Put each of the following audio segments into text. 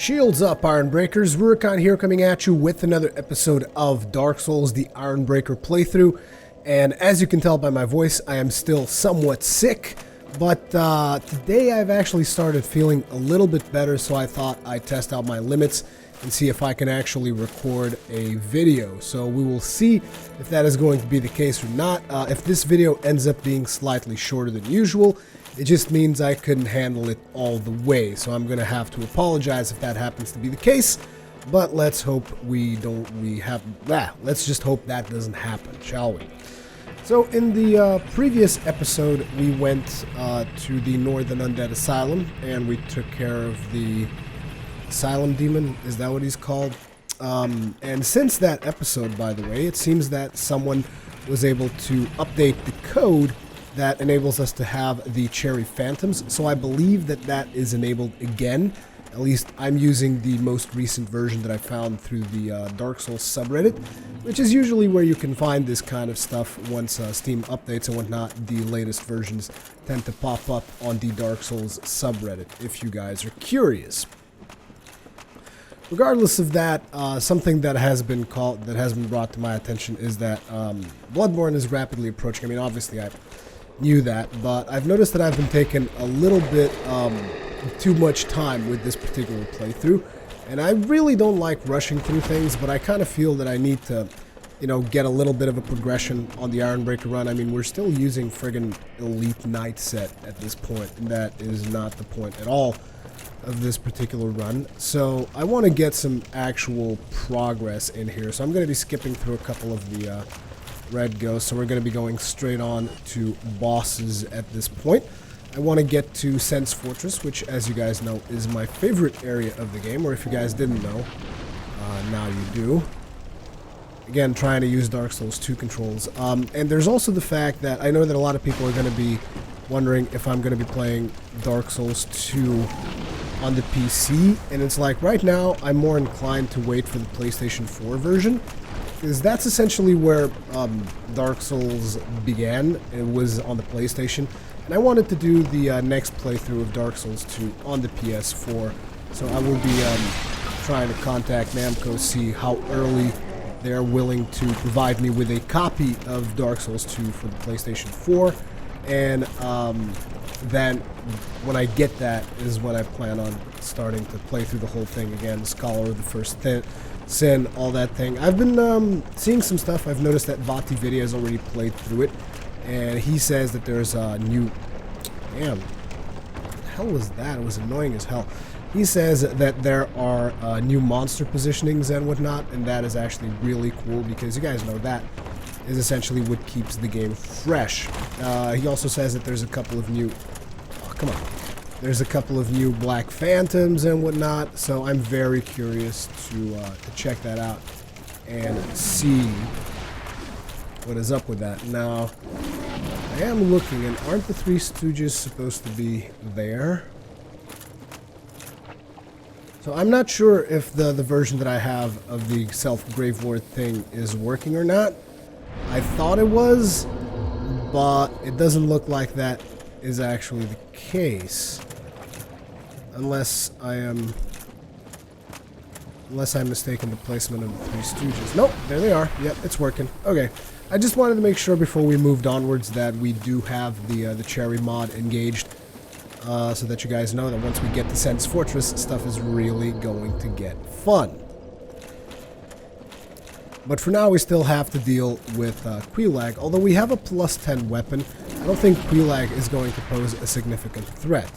Shields up, Ironbreakers. Rurikhan here coming at you with another episode of Dark Souls, the Ironbreaker playthrough. And as you can tell by my voice, I am still somewhat sick. But today I've actually started feeling a little bit better, so I thought I'd test out my limits and see if I can actually record a video. So we will see if that is going to be the case or not. If this video ends up being slightly shorter than usual, it just means I couldn't handle it all the way. So I'm going to have to apologize if that happens to be the case. But let's hope let's just hope that doesn't happen, shall we? So in the previous episode, we went to the Northern Undead Asylum, and we took care of the Asylum Demon. Is that what he's called? And since that episode, by the way, it seems that someone was able to update the code that enables us to have the Cherry Phantoms. So I believe that that is enabled again. At least I'm using the most recent version that I found through the Dark Souls subreddit, which is usually where you can find this kind of stuff once Steam updates and whatnot. The latest versions tend to pop up on the Dark Souls subreddit, if you guys are curious. Regardless of that, something that has been brought to my attention is that Bloodborne is rapidly approaching. I mean, obviously I knew that, but I've noticed that I've been taking a little bit too much time with this particular playthrough, and I really don't like rushing through things, but I kind of feel that I need to, get a little bit of a progression on the Ironbreaker run. I mean, we're still using friggin' Elite Knight set at this point, and that is not the point at all of this particular run. So I want to get some actual progress in here, so I'm going to be skipping through a couple of the red ghosts, so we're going to be going straight on to bosses at this point. I want to get to Sense Fortress, which, as you guys know, is my favorite area of the game, or if you guys didn't know, now you do. Again, trying to use Dark Souls 2 controls. And there's also the fact that I know that a lot of people are going to be wondering if I'm going to be playing Dark Souls 2 on the PC, and it's like, right now, I'm more inclined to wait for the PlayStation 4 version, because that's essentially where Dark Souls began. It was on the PlayStation. And I wanted to do the next playthrough of Dark Souls 2 on the PS4, so I will be trying to contact Namco, see how early they're willing to provide me with a copy of Dark Souls 2 for the PlayStation 4, and then when I get that is when I plan on starting to play through the whole thing again, Scholar of the First Sin, all that thing. I've been seeing some stuff. I've noticed that Vati Video has already played through it, and he says that there's a new... Damn. What the hell was that? It was annoying as hell. He says that there are new monster positionings and whatnot, and that is actually really cool, because you guys know that is essentially what keeps the game fresh. He also says that there's a couple of new... Oh, come on. There's a couple of new Black Phantoms and whatnot, so I'm very curious to check that out and see what is up with that. Now, I am looking, and aren't the Three Stooges supposed to be there? So I'm not sure if the version that I have of the Self-Grave Lord thing is working or not. I thought it was, but it doesn't look like that is actually the case. Unless I'm mistaken the placement of the Three Stooges. Nope, there they are. Yep, it's working. Okay. I just wanted to make sure before we moved onwards that we do have the Cherry mod engaged, so that you guys know that once we get to Sense Fortress, stuff is really going to get fun. But for now, we still have to deal with Quelaag. Although we have a plus 10 weapon, I don't think Quelaag is going to pose a significant threat.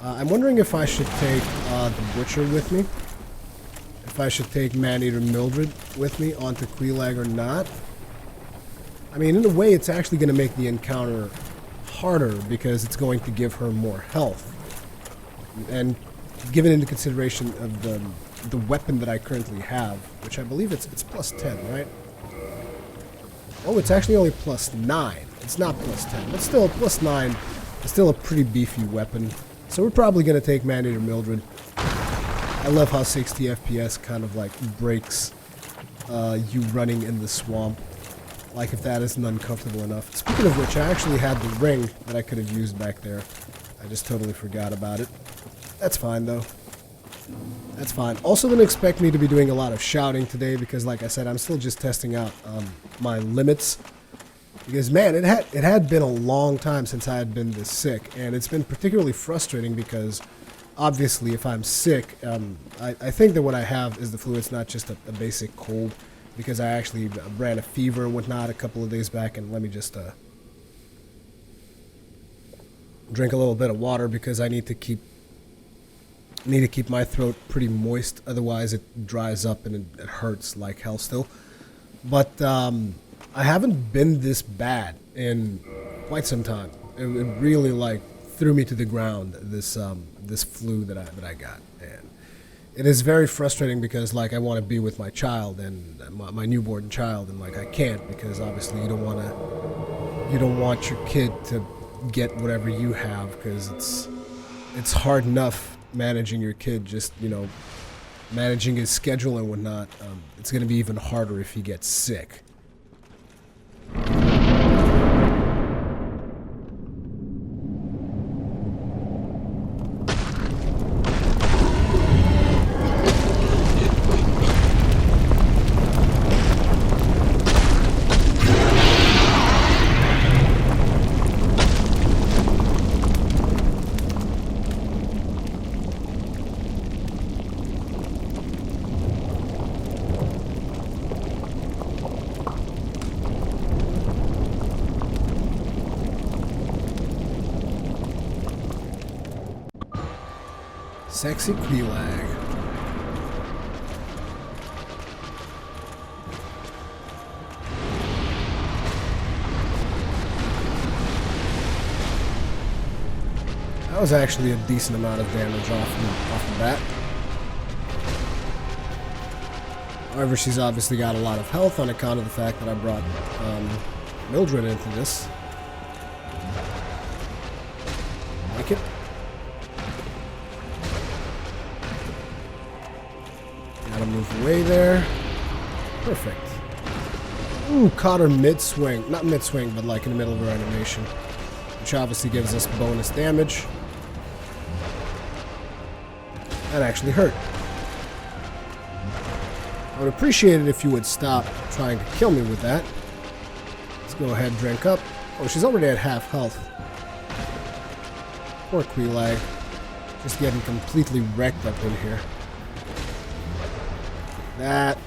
I'm wondering if I should take the Butcher with me, if I should take Maneater Mildred with me onto Quelaag or not. I mean, in a way, it's actually going to make the encounter harder because it's going to give her more health. And given into consideration of the weapon that I currently have, which I believe it's plus 10, right? Oh, it's actually only plus 9. It's not plus 10, but still, plus 9 is still a pretty beefy weapon. So we're probably going to take Maneater Mildred. I love how 60 FPS kind of like breaks you running in the swamp. Like if that isn't uncomfortable enough. Speaking of which, I actually had the ring that I could have used back there. I just totally forgot about it. That's fine though. That's fine. Also didn't expect me to be doing a lot of shouting today because, like I said, I'm still just testing out my limits. Because, man, it had been a long time since I had been this sick. And it's been particularly frustrating because, obviously, if I'm sick, I think that what I have is the flu. It's not just a basic cold. Because I actually ran a fever and whatnot a couple of days back. And let me just drink a little bit of water because I need to keep my throat pretty moist, otherwise it dries up and it hurts like hell still. But I haven't been this bad in quite some time. It really like threw me to the ground, this flu that I got, and it is very frustrating because like I want to be with my child and my newborn child, and like I can't because obviously you don't want your kid to get whatever you have because it's hard enough managing your kid, just, you know, managing his schedule and whatnot. It's going to be even harder if he gets sick. Sexy Quelaag. That was actually a decent amount of damage off the bat. However, she's obviously got a lot of health on account of the fact that I brought Mildred into this. Like it. Gotta move away there. Perfect. Ooh, caught her mid-swing. Not mid-swing, but like in the middle of her animation. Which obviously gives us bonus damage. That actually hurt. I would appreciate it if you would stop trying to kill me with that. Let's go ahead and drink up. Oh, she's already at half health. Poor Quelaag. Just getting completely wrecked up in here. That.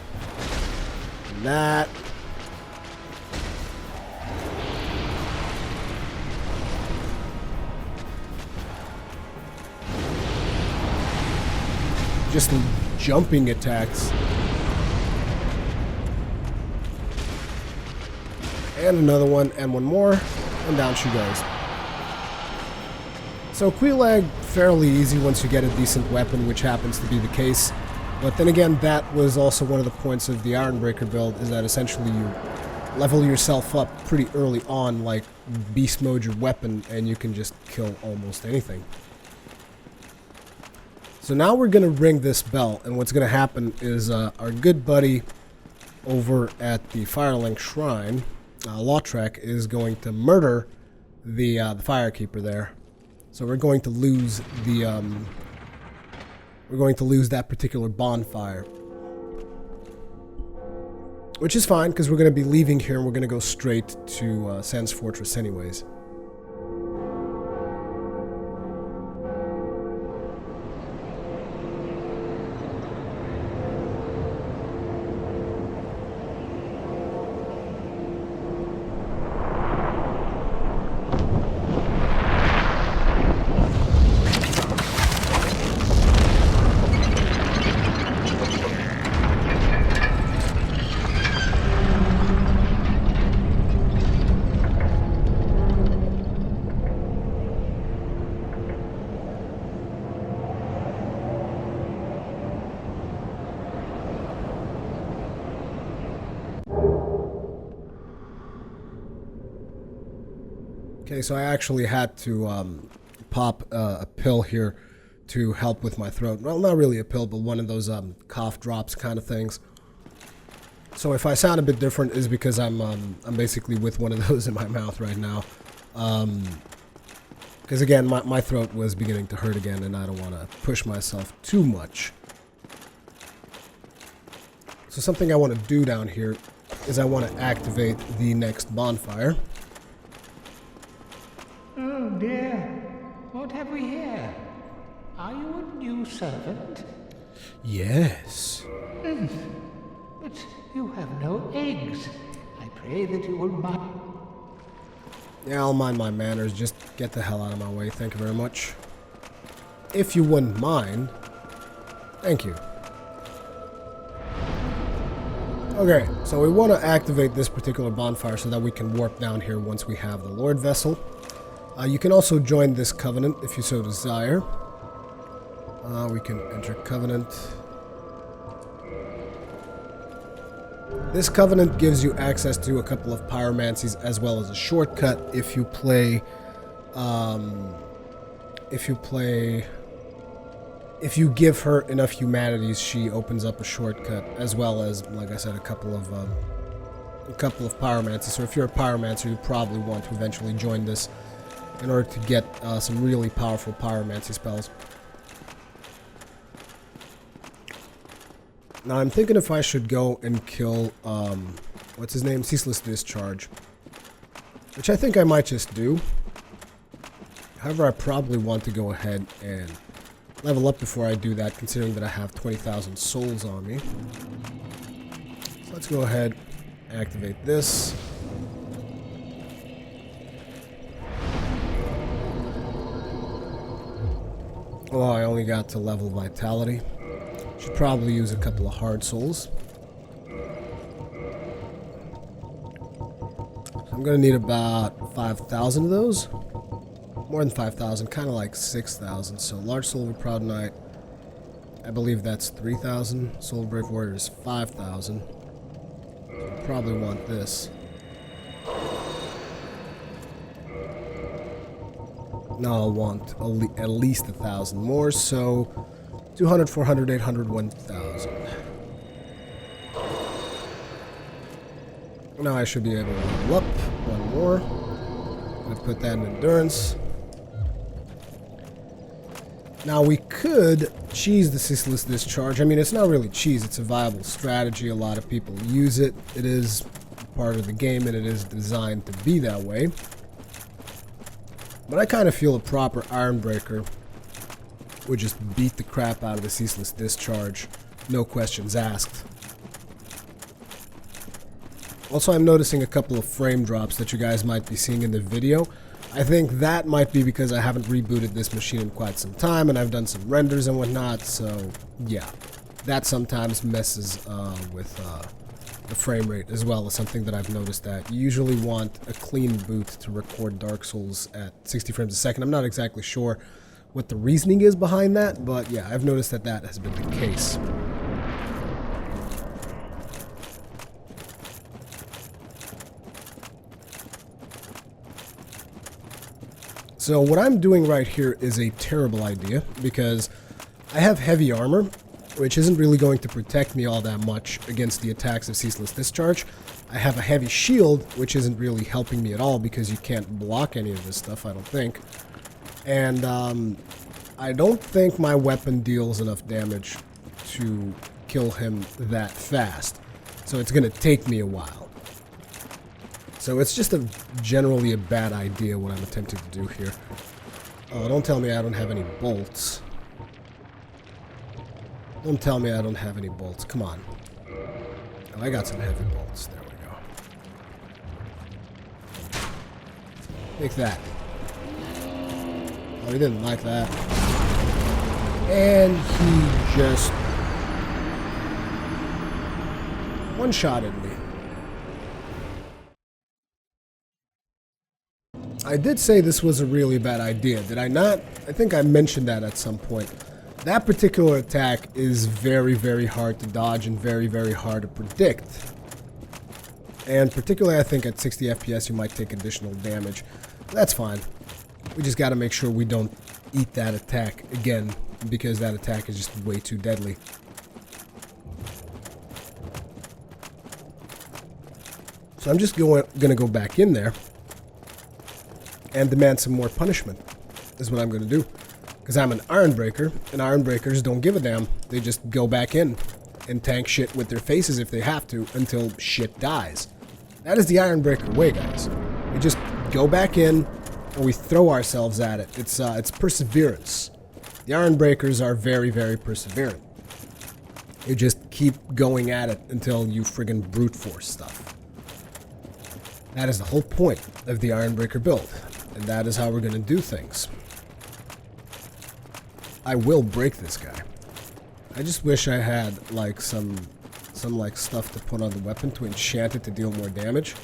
Just jumping attacks. And another one, and one more, and down she goes. So Quelaag, fairly easy once you get a decent weapon, which happens to be the case. But then again, that was also one of the points of the Ironbreaker build, is that essentially you level yourself up pretty early on, like beast mode your weapon, and you can just kill almost anything. So now we're going to ring this bell, and what's going to happen is our good buddy over at the Firelink Shrine, Lautrec, is going to murder the Firekeeper there. So we're going to lose the that particular bonfire, which is fine because we're going to be leaving here and we're going to go straight to Sans Fortress anyways. Okay, so I actually had to pop a pill here to help with my throat. Well, not really a pill, but one of those cough drops kind of things. So if I sound a bit different, is because I'm basically with one of those in my mouth right now. Because again, my throat was beginning to hurt again, and I don't want to push myself too much. So something I want to do down here is I want to activate the next bonfire. Oh dear, what have we here? Are you a new servant? Yes. But you have no eggs. I pray that you will mind. Yeah, I'll mind my manners. Just get the hell out of my way. Thank you very much. If you wouldn't mind. Thank you. Okay, so we want to activate this particular bonfire so that we can warp down here once we have the Lord Vessel. You can also join this covenant if you so desire. We can enter covenant. This covenant gives you access to a couple of pyromancies as well as a shortcut if you play, if you give her enough humanities, she opens up a shortcut as well as, like I said, a couple of pyromancies. So if you're a pyromancer, you probably want to eventually join this in order to get some really powerful pyromancy spells. Now I'm thinking if I should go and kill, what's his name? Ceaseless Discharge. Which I think I might just do. However, I probably want to go ahead and level up before I do that, considering that I have 20,000 souls on me. So let's go ahead and activate this. Oh, I only got to level vitality. Should probably use a couple of hard souls. So I'm going to need about 5,000 of those. More than 5,000, kind of like 6,000. So large soul of a proud knight, I believe that's 3,000. Soul of brave warrior is 5,000. So probably want this. Now I'll want at least 1,000 more, so 200, 400, 800, 1,000. Now I should be able to level up one more. I'm going to put that in endurance. Now we could cheese the Ceaseless Discharge. I mean, it's not really cheese, it's a viable strategy. A lot of people use it. It is part of the game and it is designed to be that way. But I kind of feel a proper Ironbreaker would just beat the crap out of the Ceaseless Discharge, no questions asked. Also, I'm noticing a couple of frame drops that you guys might be seeing in the video. I think that might be because I haven't rebooted this machine in quite some time, and I've done some renders and whatnot, so yeah. That sometimes messes with the frame rate as well, as something that I've noticed that you usually want a clean boot to record Dark Souls at 60 frames a second. I'm not exactly sure what the reasoning is behind that, but yeah, I've noticed that that has been the case. So what I'm doing right here is a terrible idea, because I have heavy armor, which isn't really going to protect me all that much against the attacks of Ceaseless Discharge. I have a heavy shield, which isn't really helping me at all, because you can't block any of this stuff, I don't think. And I don't think my weapon deals enough damage to kill him that fast. So it's going to take me a while. So it's just generally a bad idea what I'm attempting to do here. Oh, don't tell me I don't have any bolts. Don't tell me I don't have any bolts. Come on. Oh, I got some heavy bolts. There we go. Take that. Oh, he didn't like that. And he just one-shotted me. I did say this was a really bad idea, did I not? I think I mentioned that at some point. That particular attack is very, very hard to dodge and very, very hard to predict. And particularly I think at 60 FPS you might take additional damage. That's fine. We just gotta make sure we don't eat that attack again, because that attack is just way too deadly. So I'm just gonna go back in there and demand some more punishment. is what I'm going to do. Because I'm an Ironbreaker, and Ironbreakers don't give a damn. They just go back in and tank shit with their faces if they have to until shit dies. That is the Ironbreaker way, guys. We just go back in and we throw ourselves at it. It's perseverance. The Ironbreakers are very, very perseverant. You just keep going at it until you friggin' brute force stuff. That is the whole point of the Ironbreaker build, and that is how we're gonna do things. I will break this guy. I just wish I had like some like stuff to put on the weapon to enchant it to deal more damage,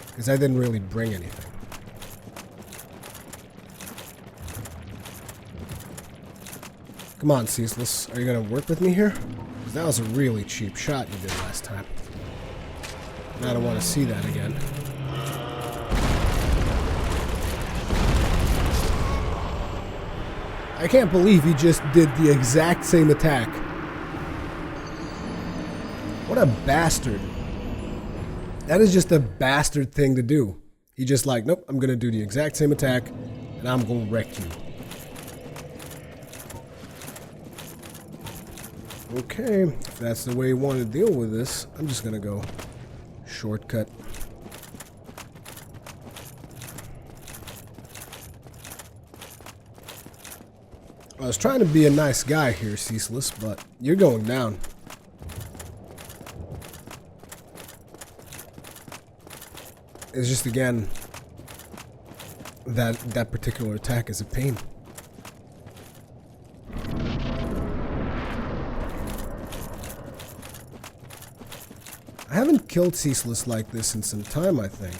because I didn't really bring anything. Come on, Ceaseless. Are you gonna work with me here? Because that was a really cheap shot you did last time. And I don't want to see that again. I can't believe he just did the exact same attack. What a bastard. That is just a bastard thing to do. He just like, nope, I'm gonna do the exact same attack, and I'm gonna wreck you. Okay, if that's the way you want to deal with this, I'm just gonna go shortcut. I was trying to be a nice guy here, Ceaseless, but you're going down. It's just, again, that particular attack is a pain. I haven't killed Ceaseless like this in some time, I think.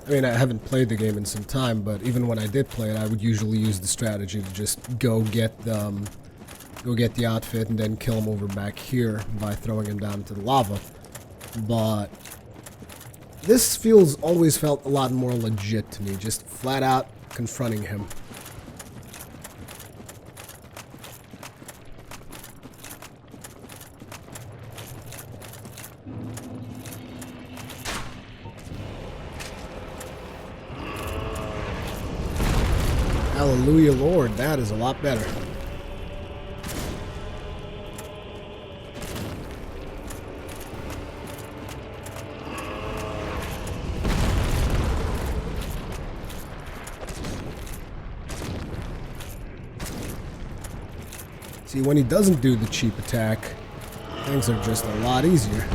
I mean, I haven't played the game in some time, but even when I did play it, I would usually use the strategy to just go get the outfit and then kill him over back here by throwing him down into the lava. But this always felt a lot more legit to me, just flat out confronting him. Hallelujah, Lord, that is a lot better. See, when he doesn't do the cheap attack, things are just a lot easier.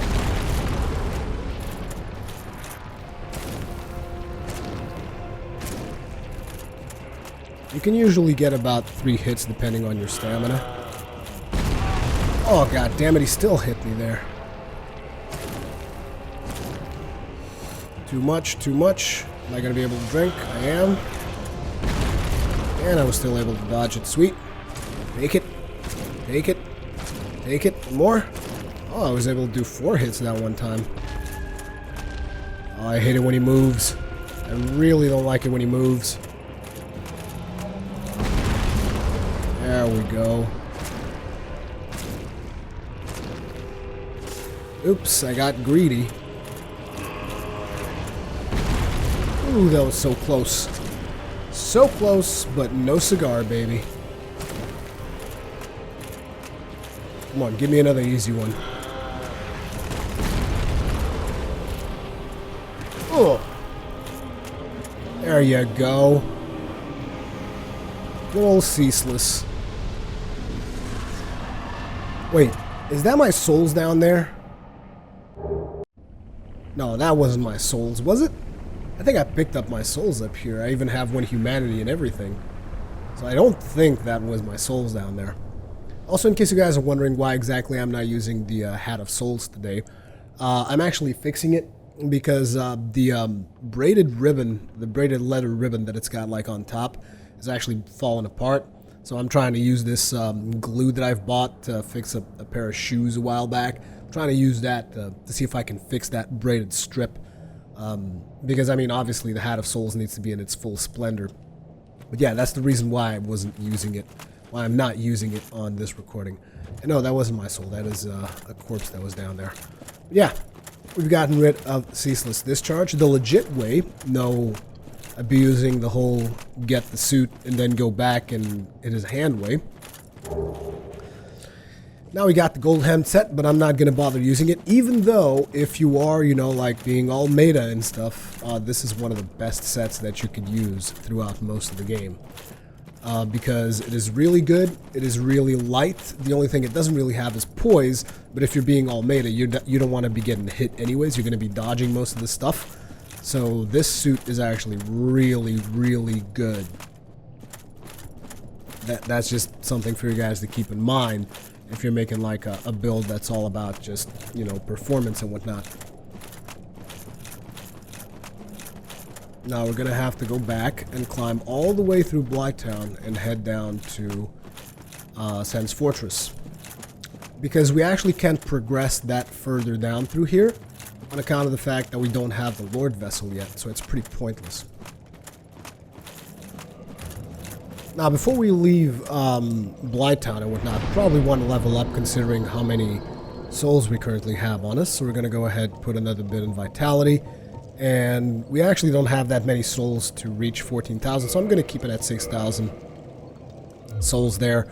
You can usually get about 3 hits depending on your stamina. Oh god damn it, he still hit me there. Too much, too much. Am I gonna be able to drink? I am. And I was still able to dodge it. Sweet. Take it. Take it. Take it. One more. Oh, I was able to do 4 hits that one time. Oh, I hate it when he moves. I really don't like it when he moves. There we go. Oops, I got greedy. Ooh, that was so close. So close, but no cigar, baby. Come on, give me another easy one. Oh! There you go. Good old Ceaseless. Wait, is that my souls down there? No, that wasn't my souls, was it? I think I picked up my souls up here. I even have one humanity and everything. So I don't think that was my souls down there. Also, in case you guys are wondering why exactly I'm not using the Hat of Souls today, I'm actually fixing it because the braided ribbon, the braided leather ribbon that it's got like on top is actually falling apart. So I'm trying to use this glue that I've bought to fix a pair of shoes a while back. I'm trying to use that to see if I can fix that braided strip. Because, I mean, obviously the Hat of Souls needs to be in its full splendor. But yeah, that's the reason why I wasn't using it. Why I'm not using it on this recording. And no, that wasn't my soul. That is a corpse that was down there. But yeah, we've gotten rid of Ceaseless Discharge. The legit way, no I'd be using the whole get the suit and then go back and it is hand way. Now we got the gold hand set, but I'm not going to bother using it, even though if you are, you know, like being all meta and stuff, this is one of the best sets that you could use throughout most of the game. Because it is really good, it is really light. The only thing it doesn't really have is poise, but if you're being all meta, you don't want to be getting hit anyways. You're going to be dodging most of the stuff. So this suit is actually really, really good. That's just something for you guys to keep in mind if you're making like a build that's all about just, you know, performance and whatnot. Now we're going to have to go back and climb all the way through Blighttown and head down to Sen's Fortress. Because we actually can't progress that further down through here on account of the fact that we don't have the Lord Vessel yet, so it's pretty pointless. Now, before we leave Blighttown and whatnot, we probably want to level up considering how many souls we currently have on us. So we're going to go ahead and put another bit in Vitality. And we actually don't have that many souls to reach 14,000, so I'm going to keep it at 6,000 souls there.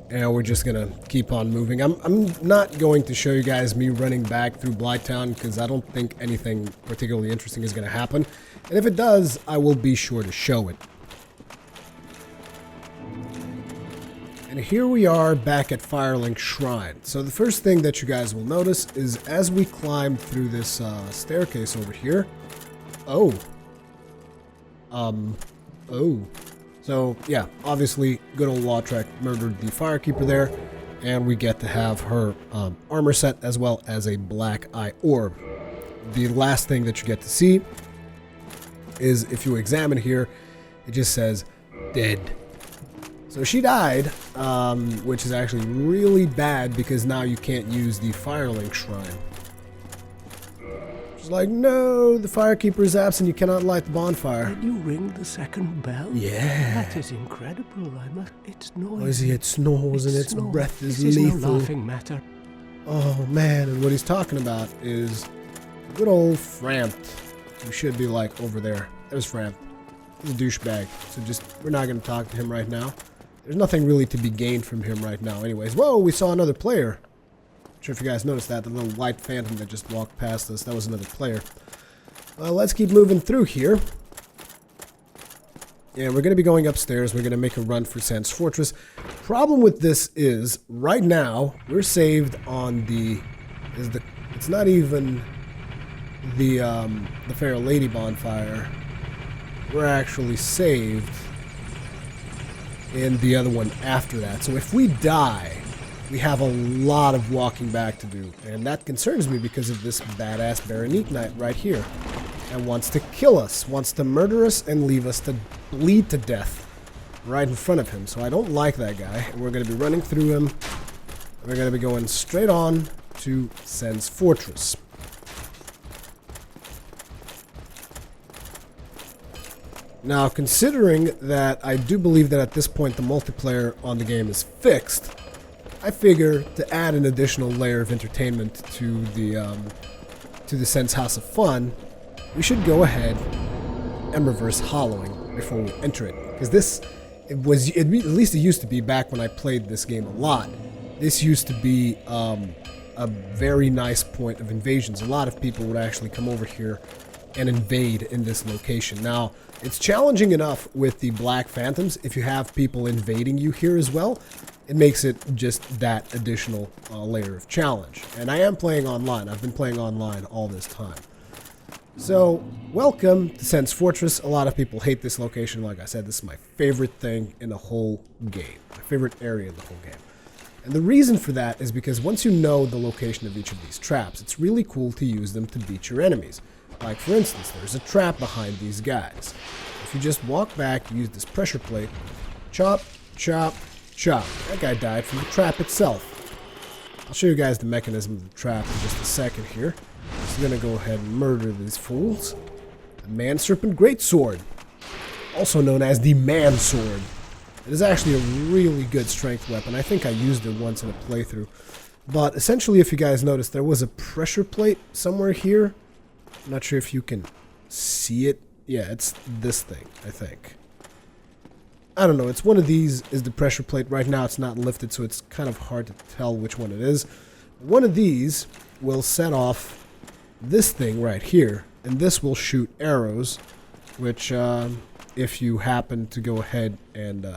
And we're just going to keep on moving. I'm not going to show you guys me running back through Blighttown because I don't think anything particularly interesting is going to happen. And if it does, I will be sure to show it. And here we are back at Firelink Shrine. So the first thing that you guys will notice is as we climb through this staircase over here. Oh. So yeah, obviously good old Lautrec murdered the Firekeeper there. And we get to have her armor set as well as a black eye orb. The last thing that you get to see is if you examine here, it just says dead. So she died, which is actually really bad because now you can't use the Firelink Shrine. She's like, no, the Firekeeper is absent, you cannot light the bonfire. Did you ring the second bell? Yeah. That is incredible, It's noisy. Noisy, it snores and its breath is this lethal. Is no laughing matter. Oh man, and what he's talking about is good old Frampt. You should be like over there. There's Frampt. He's a douchebag, so just, we're not going to talk to him right now. There's nothing really to be gained from him right now anyways. Whoa, we saw another player. Not sure if you guys noticed that. The little white phantom that just walked past us. That was another player. Well, let's keep moving through here. And we're going to be going upstairs. We're going to make a run for Sen's Fortress. Problem with this is, right now, we're saved on it's not even the Fair Lady bonfire. We're actually saved in the other one after that. So if we die, we have a lot of walking back to do. And that concerns me because of this badass Baronique Knight right here. And wants to kill us, wants to murder us and leave us to bleed to death right in front of him. So I don't like that guy. And we're going to be running through him. We're going to be going straight on to Sen's Fortress. Now, considering that I do believe that at this point the multiplayer on the game is fixed, I figure to add an additional layer of entertainment to the Sen's House of Fun, we should go ahead and reverse hollowing before we enter it. Because at least it used to be back when I played this game a lot, this used to be a very nice point of invasions. A lot of people would actually come over here and invade in this location. Now, it's challenging enough with the Black Phantoms. If you have people invading you here as well, it makes it just that additional layer of challenge. And I am playing online. I've been playing online all this time. So, welcome to Sen's Fortress. A lot of people hate this location. Like I said, this is my favorite thing in the whole game. My favorite area in the whole game. And the reason for that is because once you know the location of each of these traps, it's really cool to use them to beat your enemies. Like, for instance, there's a trap behind these guys. If you just walk back, use this pressure plate, chop, chop, chop. That guy died from the trap itself. I'll show you guys the mechanism of the trap in just a second here. Just going to go ahead and murder these fools. The Man Serpent Greatsword, also known as the Man Sword. It is actually a really good strength weapon. I think I used it once in a playthrough. But essentially, if you guys notice, there was a pressure plate somewhere here. I'm not sure if you can see it. Yeah, it's this thing, I think. I don't know. It's one of these is the pressure plate. Right now it's not lifted, so it's kind of hard to tell which one it is. One of these will set off this thing right here, and this will shoot arrows, which if you happen to go ahead and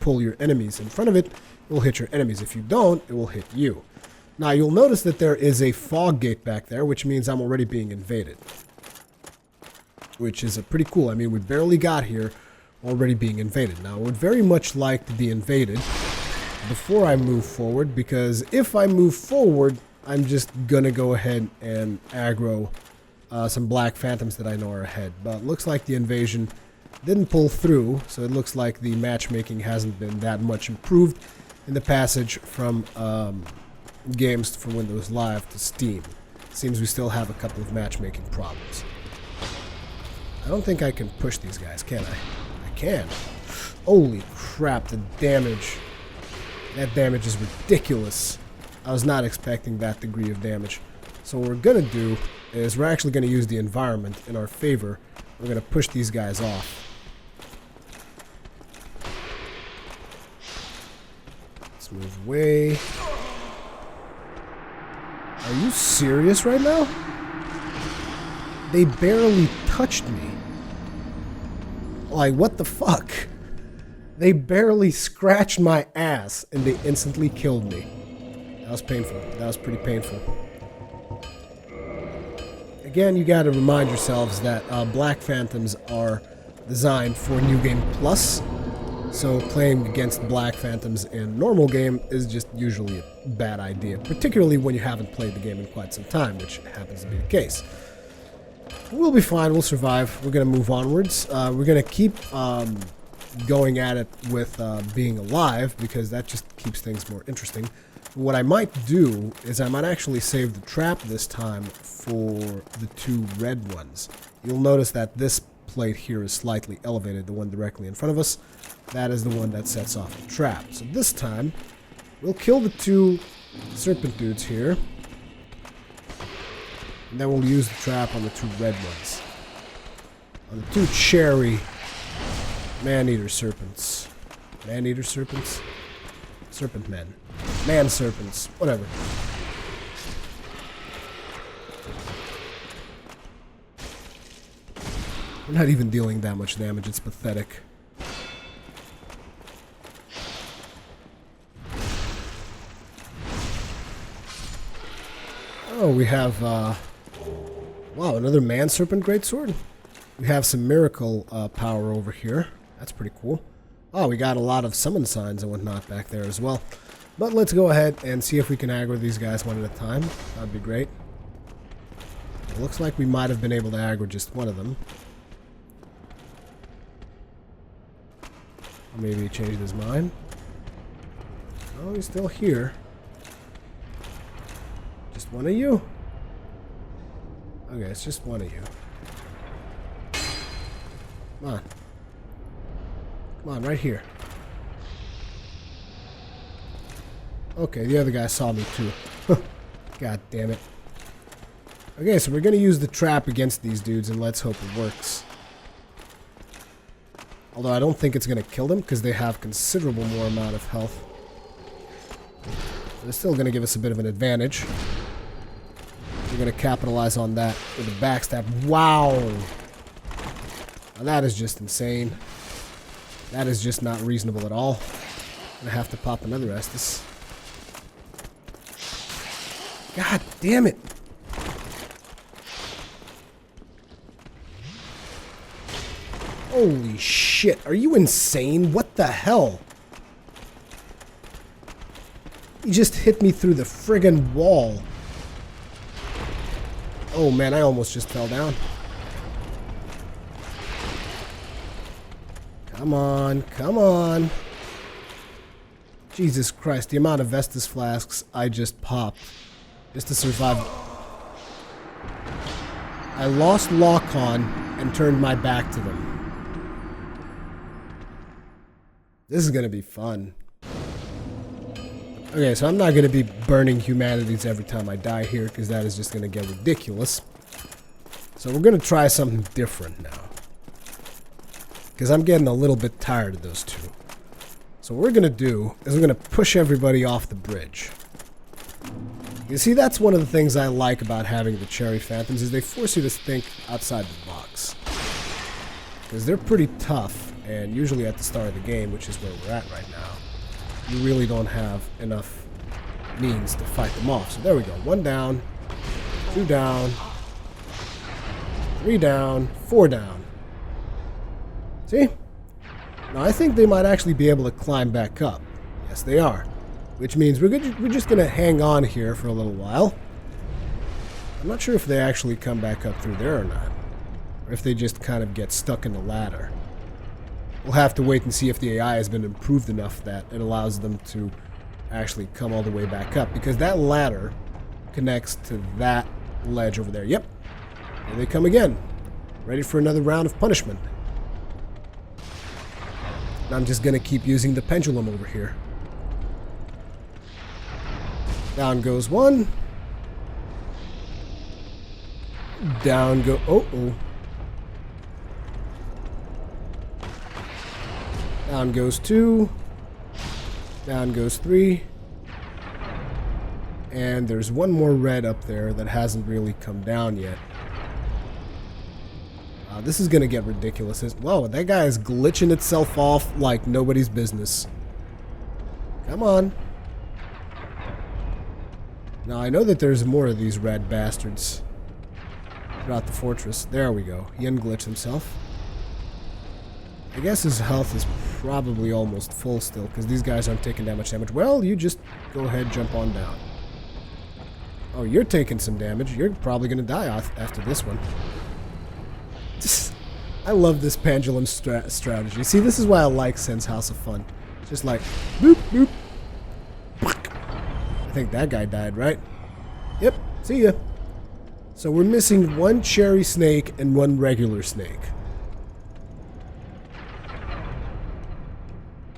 pull your enemies in front of it, it will hit your enemies. If you don't, it will hit you. Now you'll notice that there is a fog gate back there, which means I'm already being invaded. Which is pretty cool. I mean, we barely got here, already being invaded. Now, I would very much like to be invaded before I move forward, because if I move forward, I'm just gonna go ahead and aggro some black phantoms that I know are ahead. But looks like the invasion didn't pull through, so it looks like the matchmaking hasn't been that much improved in the passage from games for Windows Live to Steam. Seems we still have a couple of matchmaking problems. I don't think I can push these guys, can I? I can. Holy crap, the damage. That damage is ridiculous. I was not expecting that degree of damage. So what we're going to do is we're actually going to use the environment in our favor. We're going to push these guys off. Let's move away. Are you serious right now? They barely touched me. Like, what the fuck? They barely scratched my ass and they instantly killed me. That was painful. That was pretty painful. Again, you gotta remind yourselves that Black Phantoms are designed for New Game Plus. So playing against Black Phantoms in normal game is just usually a bad idea. Particularly when you haven't played the game in quite some time, which happens to be the case. We'll be fine. We'll survive. We're going to move onwards. We're going to keep going at it with being alive, because that just keeps things more interesting. What I might do is I might actually save the trap this time for the two red ones. You'll notice that this plate here is slightly elevated, the one directly in front of us. That is the one that sets off the trap. So this time, we'll kill the two serpent dudes here. And then we'll use the trap on the two red ones. On the two cherry man-eater serpents. Man-eater serpents? Serpent men. Man serpents. Whatever. We're not even dealing that much damage. It's pathetic. Oh, we have, wow, another man serpent greatsword. We have some miracle power over here. That's pretty cool. Oh, we got a lot of summon signs and whatnot back there as well. But let's go ahead and see if we can aggro these guys one at a time. That'd be great. It looks like we might have been able to aggro just one of them. Or maybe he changed his mind. Oh, he's still here. Just one of you? Okay, it's just one of you. Come on. Come on, right here. Okay, the other guy saw me too. God damn it. Okay, so we're gonna use the trap against these dudes and let's hope it works. Although I don't think it's gonna kill them because they have considerable more amount of health. But it's still gonna give us a bit of an advantage. We're going to capitalize on that with a backstab. Wow! Now that is just insane. That is just not reasonable at all. I'm going to have to pop another Estus. God damn it! Holy shit, are you insane? What the hell? He just hit me through the friggin' wall. Oh man, I almost just fell down. Come on, come on. Jesus Christ, the amount of Vestus flasks I just popped just to survive. I lost lock-on and turned my back to them. This is gonna be fun. Okay, so I'm not going to be burning humanities every time I die here, because that is just going to get ridiculous. So we're going to try something different now. Because I'm getting a little bit tired of those two. So what we're going to do is we're going to push everybody off the bridge. You see, that's one of the things I like about having the Cherry Phantoms, is they force you to think outside the box. Because they're pretty tough, and usually at the start of the game, which is where we're at right now, you really don't have enough means to fight them off. So there we go. 1 down, 2 down, 3 down, 4 down. See? Now I think they might actually be able to climb back up. Yes, they are. Which means we're just going to hang on here for a little while. I'm not sure if they actually come back up through there or not. Or if they just kind of get stuck in the ladder. We'll have to wait and see if the AI has been improved enough that it allows them to actually come all the way back up. Because that ladder connects to that ledge over there. Yep. Here they come again. Ready for another round of punishment. And I'm just going to keep using the pendulum over here. Down goes 1. Down go... Oh. Down goes 2. Down goes 3. And there's one more red up there that hasn't really come down yet. This is going to get ridiculous. Whoa, that guy is glitching itself off like nobody's business. Come on. Now, I know that there's more of these red bastards throughout the fortress. There we go. He unglitched himself. I guess his health is probably almost full still, because these guys aren't taking that much damage. Well, you just go ahead, jump on down. Oh, you're taking some damage. You're probably going to die after this one. I love this pendulum strategy. See, this is why I like Sen's House of Fun. Just like, boop, boop. I think that guy died, right? Yep, see ya. So we're missing 1 cherry snake and 1 regular snake.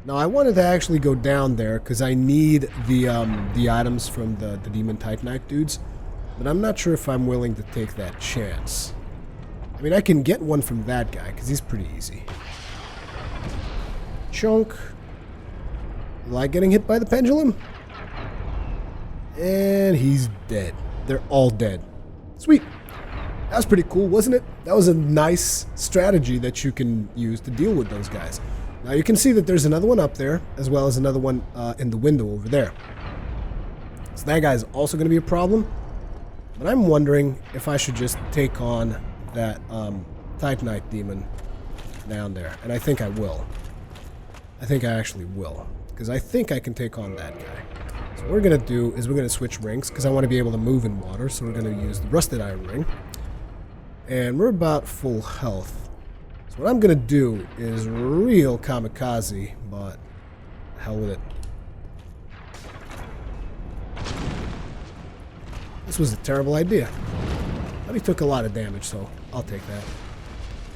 Now, I wanted to actually go down there because I need the items from the Demon Titanite dudes. But I'm not sure if I'm willing to take that chance. I mean, I can get one from that guy, because he's pretty easy. Chunk. You like getting hit by the pendulum? And he's dead. They're all dead. Sweet. That was pretty cool, wasn't it? That was a nice strategy that you can use to deal with those guys. Now, you can see that there's another one up there, as well as another one in the window over there. So that guy's also going to be a problem. But I'm wondering if I should just take on that Titanite Demon down there. And I think I will. I think I actually will. Because I think I can take on that guy. So what we're going to do is we're going to switch rings, because I want to be able to move in water. So we're going to use the Rusted Iron Ring. And we're about full health. So what I'm going to do is real kamikaze, but hell with it. This was a terrible idea. But he took a lot of damage, so I'll take that.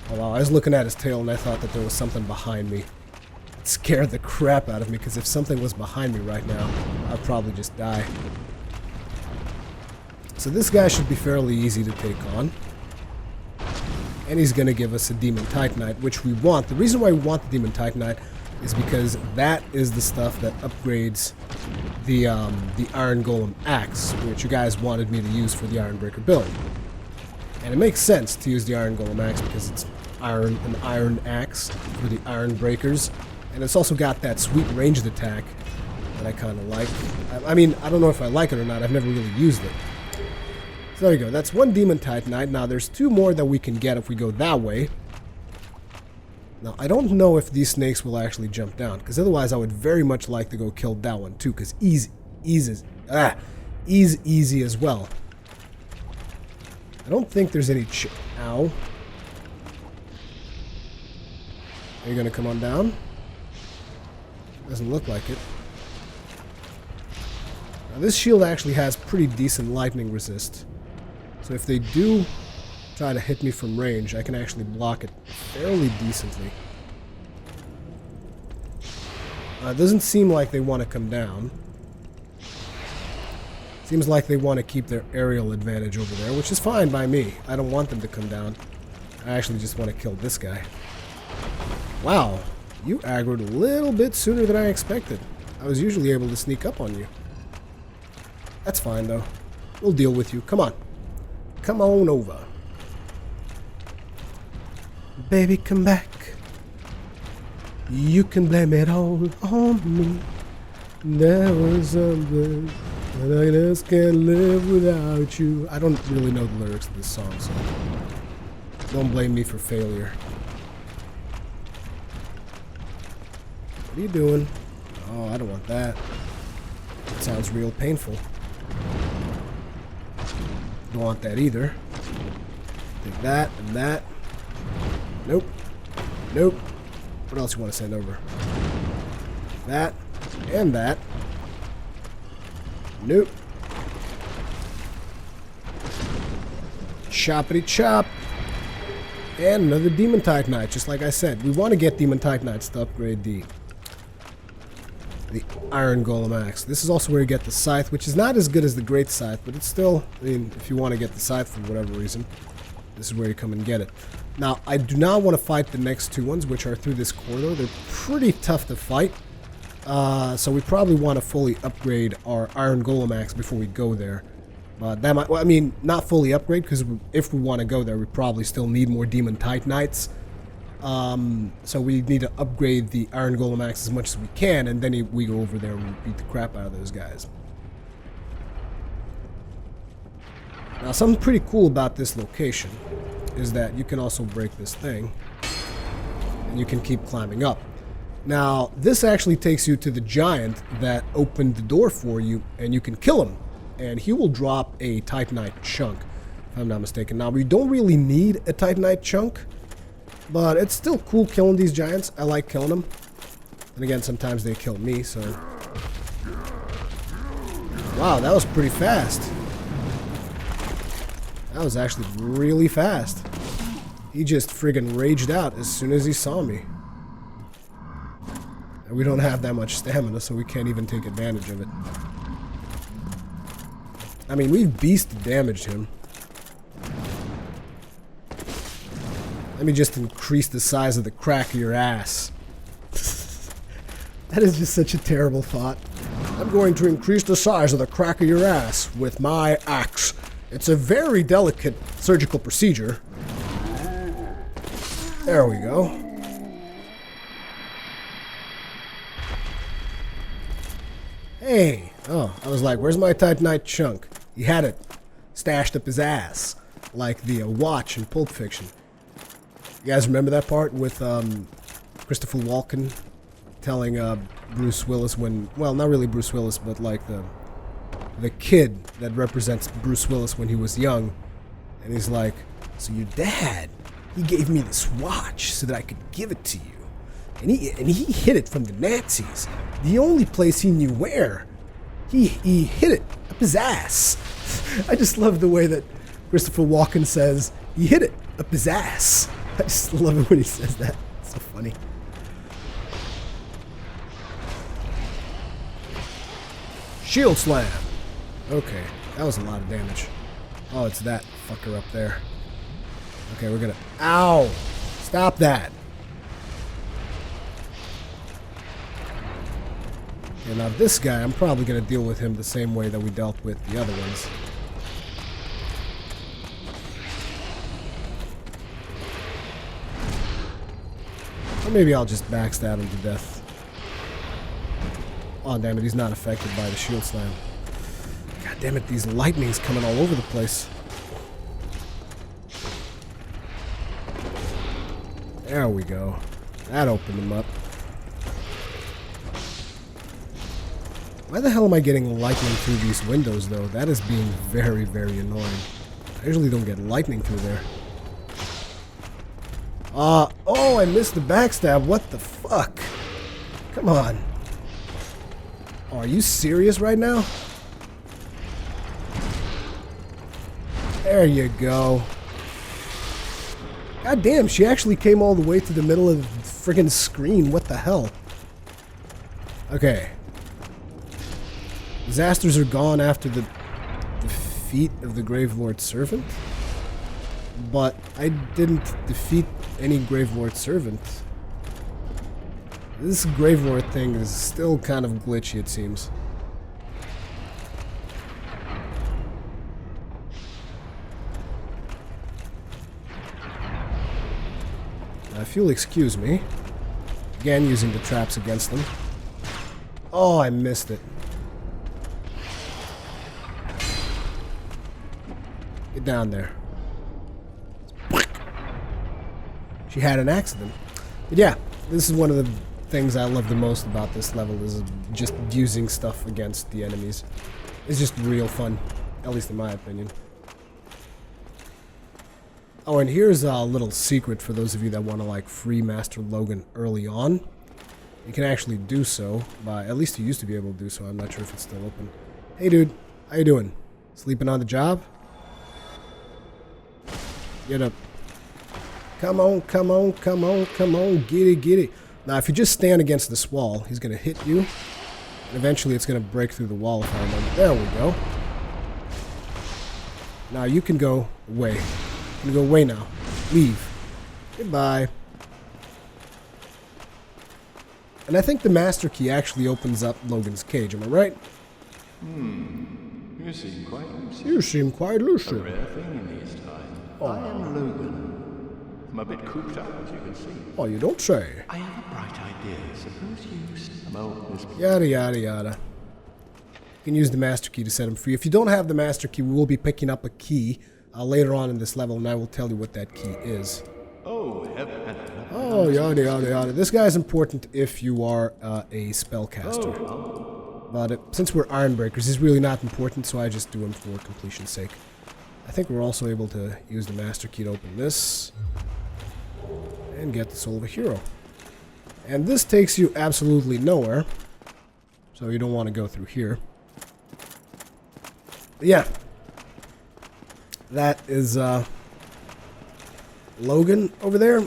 Oh wow, I was looking at his tail and I thought that there was something behind me. It scared the crap out of me, because if something was behind me right now, I'd probably just die. So this guy should be fairly easy to take on. And he's going to give us a Demon Titanite, which we want. The reason why we want the Demon Titanite is because that is the stuff that upgrades the Iron Golem Axe, which you guys wanted me to use for the Ironbreaker build. And it makes sense to use the Iron Golem Axe because it's an iron axe for the Iron Breakers. And it's also got that sweet ranged attack that I kind of like. I mean, I don't know if I like it or not. I've never really used it. So there you go. That's 1 Demon Titanite. Now, there's 2 more that we can get if we go that way. Now, I don't know if these snakes will actually jump down, because otherwise I would very much like to go kill that one too, because ease easy as well. I don't think there's any ow. Are you going to come on down? Doesn't look like it. Now, this shield actually has pretty decent lightning resist. So if they do try to hit me from range, I can actually block it fairly decently. It doesn't seem like they want to come down. Seems like they want to keep their aerial advantage over there, which is fine by me. I don't want them to come down. I actually just want to kill this guy. Wow, you aggroed a little bit sooner than I expected. I was usually able to sneak up on you. That's fine, though. We'll deal with you. Come on. Come on over. Baby, come back. You can blame it all on me. There was something that I just can't live without you. I don't really know the lyrics of this song, so don't blame me for failure. What are you doing? Oh, I don't want that. It sounds real painful. Don't want that either. Take that and that. Nope. Nope. What else you want to send over? That and that. Nope. Choppity chop. And another Demon Titanite, just like I said. We want to get Demon Titanites to upgrade the Iron Golem Axe. This is also where you get the Scythe, which is not as good as the Great Scythe, but it's still, I mean, if you want to get the Scythe for whatever reason, this is where you come and get it. Now, I do not want to fight the next two ones, which are through this corridor. They're pretty tough to fight. So we probably want to fully upgrade our Iron Golem Axe before we go there. That might, well, I mean, not fully upgrade, because if we want to go there, we probably still need more Demon Titanites. So we need to upgrade the Iron Golem Axe as much as we can, and then we go over there and beat the crap out of those guys. Now, something pretty cool about this location is that you can also break this thing, and you can keep climbing up. Now, this actually takes you to the giant that opened the door for you, and you can kill him, and he will drop a Titanite chunk, if I'm not mistaken. Now, we don't really need a Titanite chunk, but it's still cool killing these giants. I like killing them. And again, sometimes they kill me, so... Wow, that was pretty fast. That was actually really fast. He just friggin' raged out as soon as he saw me. And we don't have that much stamina, so we can't even take advantage of it. I mean, we've beast damaged him. Let me just increase the size of the crack of your ass. That is just such a terrible thought. I'm going to increase the size of the crack of your ass with my axe. It's a very delicate surgical procedure. There we go. Hey! Oh, I was like, where's my Titanite chunk? He had it stashed up his ass, like the watch in Pulp Fiction. You guys remember that part with Christopher Walken telling Bruce Willis when, well, not really Bruce Willis, but like the kid that represents Bruce Willis when he was young, and he's like, so your dad, he gave me this watch so that I could give it to you, and he hid it from the Nazis. The only place he knew where. He hid it up his ass. I just love the way that Christopher Walken says he hid it up his ass. I just love it when he says that. It's so funny. Shield slam. Okay, that was a lot of damage. Oh, it's that fucker up there. Okay, we're gonna... Ow! Stop that! Okay, now this guy, I'm probably gonna deal with him the same way that we dealt with the other ones. Or maybe I'll just backstab him to death. Oh, damn it, he's not affected by the shield slam. God damn it, these lightnings coming all over the place. There we go. That opened him up. Why the hell am I getting lightning through these windows, though? That is being very, very annoying. I usually don't get lightning through there. Oh, I missed the backstab. What the fuck? Come on. Oh, are you serious right now? There you go. God damn, she actually came all the way to the middle of the friggin' screen. What the hell? Okay. Disasters are gone after the defeat of the Gravelord's servant, but I didn't defeat any Gravelord servant. This Gravelord thing is still kind of glitchy, it seems. Now, if you'll excuse me, again using the traps against them. Oh, I missed it. Get down there. She had an accident. But yeah, this is one of the things I love the most about this level, is just using stuff against the enemies. It's just real fun, at least in my opinion. Oh, and here's a little secret for those of you that want to like free Master Logan early on. You can actually do so by, at least you used to be able to do so. I'm not sure if it's still open. Hey dude, how you doing? Sleeping on the job? Get up. Come on, come on, come on, come on, get it, get it. Now, if you just stand against this wall, he's going to hit you. And eventually, it's going to break through the wall, if I remember. There we go. Now, you can go away. You can go away now. Leave. Goodbye. And I think the Master Key actually opens up Logan's cage. Am I right? You seem quite lucid. You seem quite A lucid. rare thing in these times. I am Logan. I'm a bit cooped up, as you can see. Oh, you don't say. I have a bright idea. Suppose you smell this. Yada, yada, yada. You can use the Master Key to set him free. If you don't have the Master Key, we will be picking up a key later on in this level, and I will tell you what that key is. Oh, heaven. Oh, yada, yada, yada. This guy is important if you are a spellcaster. But since we're Ironbreakers, he's really not important, so I just do him for completion's sake. I think we're also able to use the Master Key to open this. And get the Soul of a Hero. And this takes you absolutely nowhere. So you don't want to go through here. But yeah. That is Logan over there.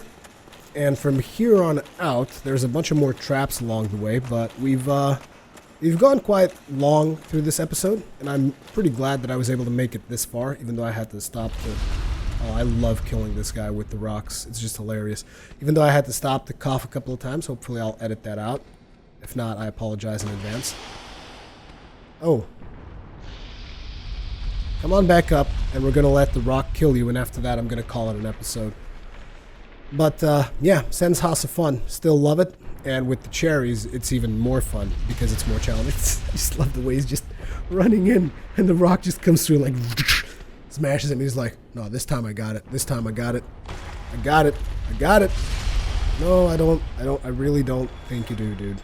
And from here on out, there's a bunch of more traps along the way, but we've gone quite long through this episode, and I'm pretty glad that I was able to make it this far, even though I had to stop to... Oh, I love killing this guy with the rocks. It's just hilarious. Even though I had to stop to cough a couple of times, hopefully I'll edit that out. If not, I apologize in advance. Oh. Come on back up, and we're going to let the rock kill you, and after that I'm going to call it an episode. But, yeah, Sen's House of Fun. Still love it. And with the cherries, it's even more fun because it's more challenging. I just love the way he's just running in, and the rock just comes through like... smashes him. He's like, no, this time I got it. This time I got it. I got it. I got it. No, I don't. I really don't think you do, dude.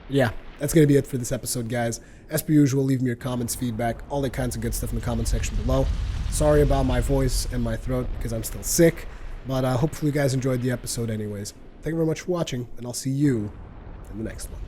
Yeah, that's going to be it for this episode, guys. As per usual, leave me your comments, feedback, all that kinds of good stuff in the comment section below. Sorry about my voice and my throat because I'm still sick, but hopefully you guys enjoyed the episode anyways. Thank you very much for watching, and I'll see you in the next one.